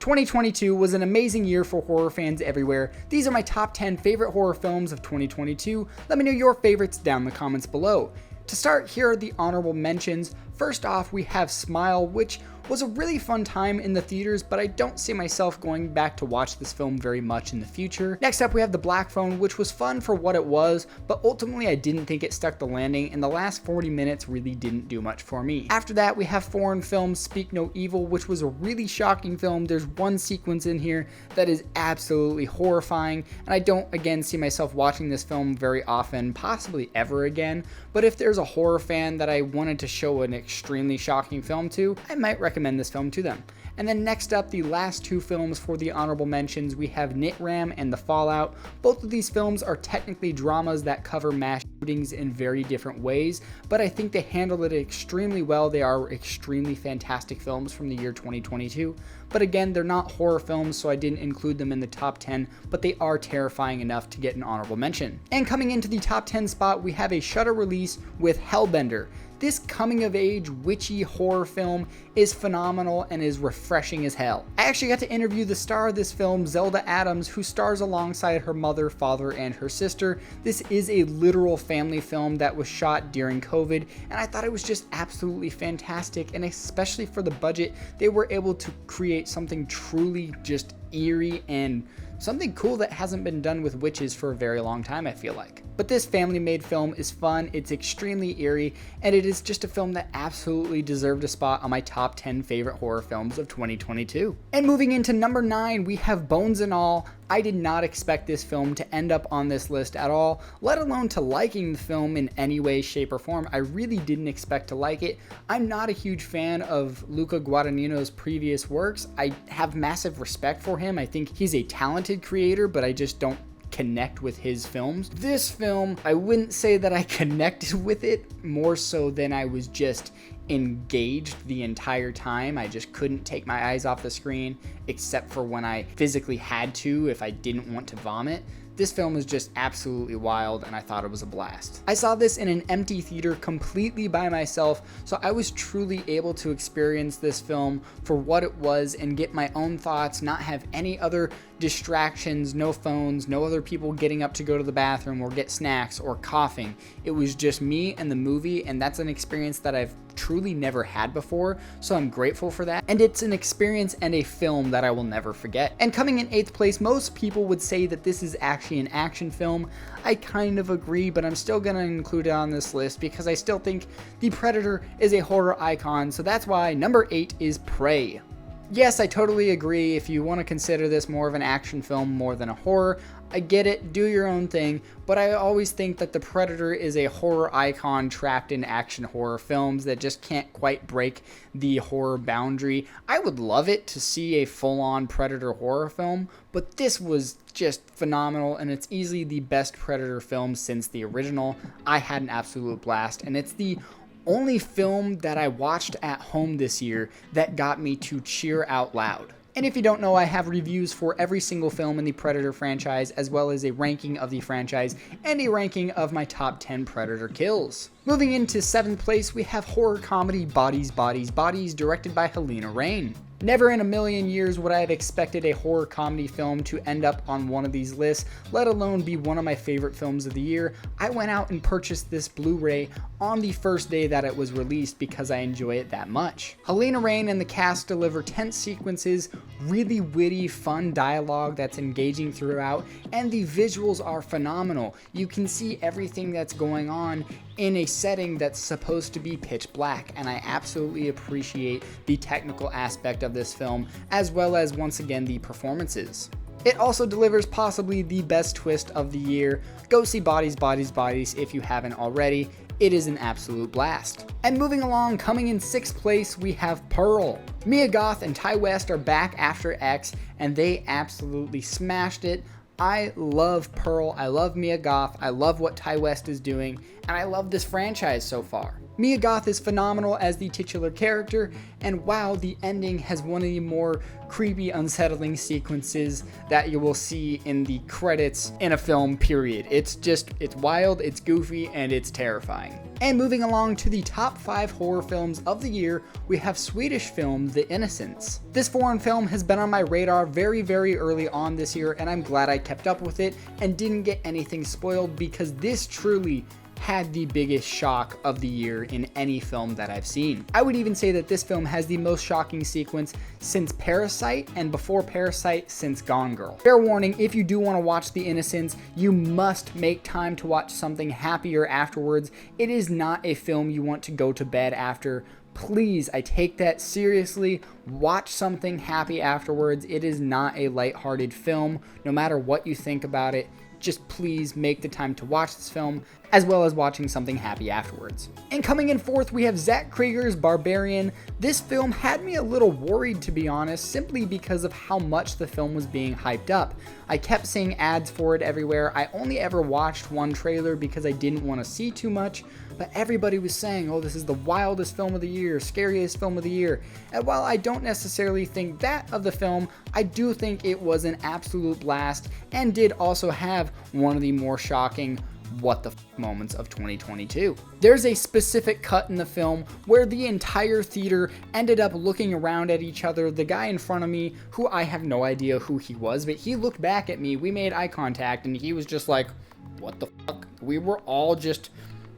2022 was an amazing year for horror fans everywhere. These are my top 10 favorite horror films of 2022. Let me know your favorites down in the comments below. To start, here are the honorable mentions. First off, we have Smile, which was a really fun time in the theaters, but I don't see myself going back to watch this film very much in the future. Next up, we have The Black Phone, which was fun for what it was, but ultimately I didn't think it stuck the landing, and the last 40 minutes really didn't do much for me. After that, we have foreign film Speak No Evil, which was a really shocking film. There's one sequence in here that is absolutely horrifying, and I don't again see myself watching this film very often, possibly ever again, but if there's a horror fan that I wanted to show an extremely shocking film to, I might recommend this film to them. And then next up, the last two films for the honorable mentions, we have Knit-Ram and The Fallout. Both of these films are technically dramas that cover mass shootings in very different ways, but I think they handle it extremely well. They are extremely fantastic films from the year 2022. But again, they're not horror films, so I didn't include them in the top 10, but they are terrifying enough to get an honorable mention. And coming into the top 10 spot, we have a Shudder release with Hellbender. This coming-of-age, witchy horror film is phenomenal and is refreshing as hell. I actually got to interview the star of this film, Zelda Adams, who stars alongside her mother, father, and her sister. This is a literal family film that was shot during COVID, and I thought it was just absolutely fantastic, and especially for the budget, they were able to create something truly just eerie and something cool that hasn't been done with witches for a very long time, I feel like. But this family-made film is fun, it's extremely eerie, and it is just a film that absolutely deserved a spot on my top 10 favorite horror films of 2022. And moving into number 9, we have Bones and All. I did not expect this film to end up on this list at all, let alone to liking the film in any way, shape, or form. I really didn't expect to like it. I'm not a huge fan of Luca Guadagnino's previous works. I have massive respect for him. I think he's a talented creator, but I just don't connect with his films. This film, I wouldn't say that I connected with it, more so than I was just engaged the entire time. I just couldn't take my eyes off the screen, except for when I physically had to if I didn't want to vomit. This film is just absolutely wild, and I thought it was a blast. I saw this in an empty theater completely by myself, so I was truly able to experience this film for what it was and get my own thoughts, not have any other distractions, no phones, no other people getting up to go to the bathroom or get snacks or coughing. It was just me and the movie, and that's an experience that I've truly never had before, so I'm grateful for that. And it's an experience and a film that I will never forget. And coming in 8th place, most people would say that this is actually an action film. I kind of agree, but I'm still gonna include it on this list because I still think The Predator is a horror icon, so that's why number 8 is Prey. Yes, I totally agree. If you want to consider this more of an action film more than a horror, I get it, do your own thing, but I always think that The Predator is a horror icon trapped in action horror films that just can't quite break the horror boundary. I would love it to see a full-on Predator horror film, but this was just phenomenal, and it's easily the best Predator film since the original. I had an absolute blast, and it's the only film that I watched at home this year that got me to cheer out loud. And if you don't know, I have reviews for every single film in the Predator franchise, as well as a ranking of the franchise and a ranking of my top 10 Predator kills. Moving into 7th place, we have horror comedy Bodies, Bodies, Bodies, directed by Halina Reijn. Never in a million years would I have expected a horror comedy film to end up on one of these lists, let alone be one of my favorite films of the year. I went out and purchased this Blu-ray on the first day that it was released because I enjoy it that much. Halina Reijn and the cast deliver tense sequences, really witty, fun dialogue that's engaging throughout, and the visuals are phenomenal. You can see everything that's going on in a setting that's supposed to be pitch black, and I absolutely appreciate the technical aspect of this film, as well as, once again, the performances. It also delivers possibly the best twist of the year. Go see Bodies, Bodies, Bodies if you haven't already. It is an absolute blast. And moving along, coming in 6th place, we have Pearl. Mia Goth and Ty West are back after X, and they absolutely smashed it. I love Pearl, I love Mia Goth, I love what Ty West is doing, and I love this franchise so far. Mia Goth is phenomenal as the titular character, and wow, the ending has one of the more creepy, unsettling sequences that you will see in the credits in a film, period. It's wild, it's goofy, and it's terrifying. And moving along to the top 5 horror films of the year, we have Swedish film The Innocents. This foreign film has been on my radar very, very early on this year, and I'm glad I kept up with it and didn't get anything spoiled, because this truly had the biggest shock of the year in any film that I've seen. I would even say that this film has the most shocking sequence since Parasite, and before Parasite, since Gone Girl. Fair warning, if you do want to watch The Innocents, you must make time to watch something happier afterwards. It is not a film you want to go to bed after. Please, I take that seriously. Watch something happy afterwards. It is not a lighthearted film, no matter what you think about it. Just please make the time to watch this film, as well as watching something happy afterwards. And coming in fourth, we have Zach Krieger's Barbarian. This film had me a little worried, to be honest, simply because of how much the film was being hyped up. I kept seeing ads for it everywhere. I only ever watched one trailer because I didn't want to see too much, but everybody was saying, oh, this is the wildest film of the year, scariest film of the year. And while I don't necessarily think that of the film, I do think it was an absolute blast and did also have one of the more shocking what the moments of 2022. There's a specific cut in the film where the entire theater ended up looking around at each other. The guy in front of me, who I have no idea who he was, but he looked back at me, we made eye contact, and he was just like, what the fuck? We were all just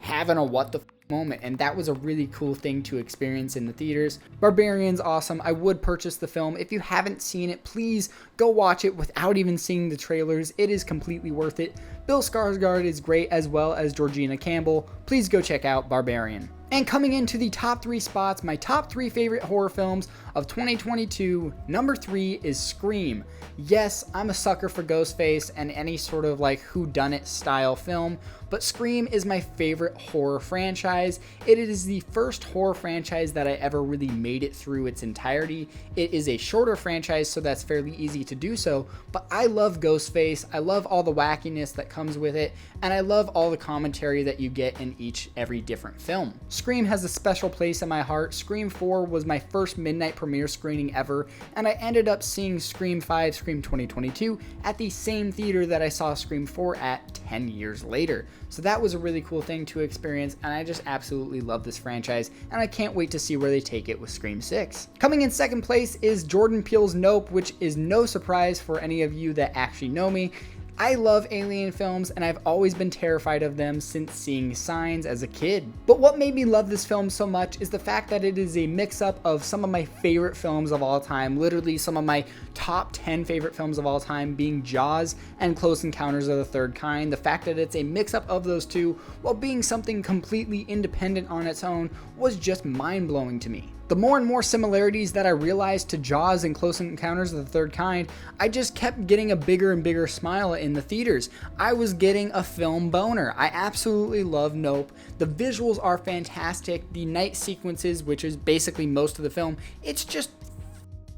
having a what the moment, and that was a really cool thing to experience in the theaters. Barbarian's awesome. I would purchase the film. If you haven't seen it, please go watch it without even seeing the trailers. It is completely worth it. Bill Skarsgård is great, as well as Georgina Campbell. Please go check out Barbarian. And coming into the top 3 spots, my top 3 favorite horror films of 2022, number 3 is Scream. Yes, I'm a sucker for Ghostface and any sort of like whodunit style film, but Scream is my favorite horror franchise. It is the first horror franchise that I ever really made it through its entirety. It is a shorter franchise, so that's fairly easy to do so, but I love Ghostface. I love all the wackiness that comes with it, and I love all the commentary that you get in every different film. Scream has a special place in my heart. Scream 4 was my first midnight premiere screening ever, and I ended up seeing Scream 5, Scream 2022 at the same theater that I saw Scream 4 at 10 years later. So that was a really cool thing to experience, and I just absolutely love this franchise, and I can't wait to see where they take it with Scream 6. Coming in second place is Jordan Peele's Nope, which is no surprise for any of you that actually know me. I love alien films, and I've always been terrified of them since seeing Signs as a kid. But what made me love this film so much is the fact that it is a mix-up of some of my favorite films of all time, literally some of my top 10 favorite films of all time being Jaws and Close Encounters of the Third Kind. The fact that it's a mix-up of those two while being something completely independent on its own was just mind-blowing to me. The more and more similarities that I realized to Jaws and Close Encounters of the Third Kind, I just kept getting a bigger and bigger smile in the theaters. I was getting a film boner. I absolutely love Nope. The visuals are fantastic. The night sequences, which is basically most of the film, it's just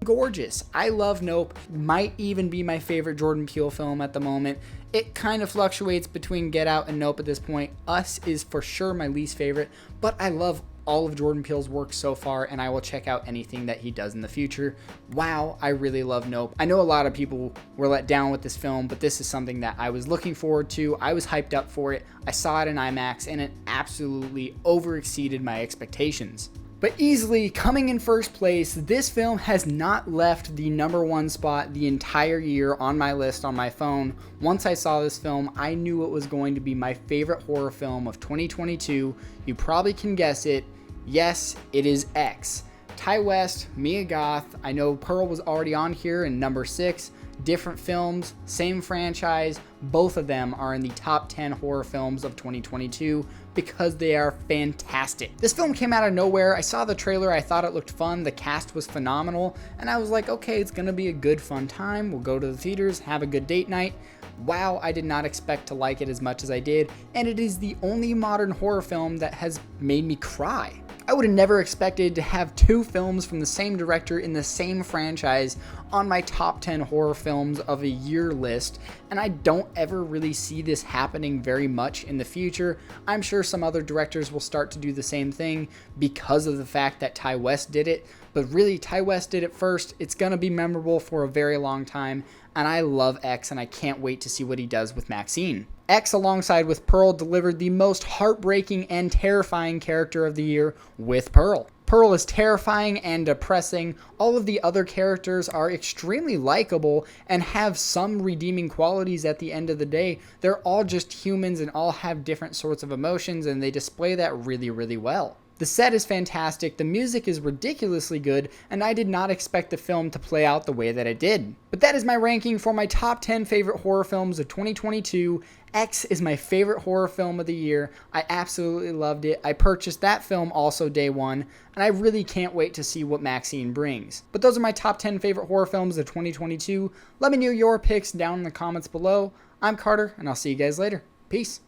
gorgeous. I love Nope. Might even be my favorite Jordan Peele film at the moment. It kind of fluctuates between Get Out and Nope at this point. Us is for sure my least favorite, but I love all of Jordan Peele's work so far, and I will check out anything that he does in the future. Wow, I really love Nope. I know a lot of people were let down with this film, but this is something that I was looking forward to. I was hyped up for it. I saw it in IMAX, and it absolutely overexceeded my expectations. But easily coming in first place, this film has not left the number 1 spot the entire year on my list on my phone. Once I saw this film, I knew it was going to be my favorite horror film of 2022. You probably can guess it. Yes, it is X. Ty West, Mia Goth. I know Pearl was already on here in number 6. Different films, same franchise. Both of them are in the top 10 horror films of 2022 because they are fantastic. This film came out of nowhere. I saw the trailer, I thought it looked fun, the cast was phenomenal, and I was like, okay, it's gonna be a good fun time. We'll go to the theaters, have a good date night. Wow, I did not expect to like it as much as I did, and it is the only modern horror film that has made me cry. I would have never expected to have two films from the same director in the same franchise on my top 10 horror films of a year list, and I don't ever really see this happening very much in the future. I'm sure some other directors will start to do the same thing because of the fact that Ti West did it, but really Ti West did it first. It's going to be memorable for a very long time, and I love X, and I can't wait to see what he does with Maxine. X, alongside with Pearl, delivered the most heartbreaking and terrifying character of the year with Pearl. Pearl is terrifying and depressing. All of the other characters are extremely likable and have some redeeming qualities at the end of the day. They're all just humans and all have different sorts of emotions, and they display that really, really well. The set is fantastic, the music is ridiculously good, and I did not expect the film to play out the way that it did. But that is my ranking for my top 10 favorite horror films of 2022. X is my favorite horror film of the year. I absolutely loved it. I purchased that film also day one, and I really can't wait to see what Maxine brings. But those are my top 10 favorite horror films of 2022. Let me know your picks down in the comments below. I'm Carter, and I'll see you guys later. Peace.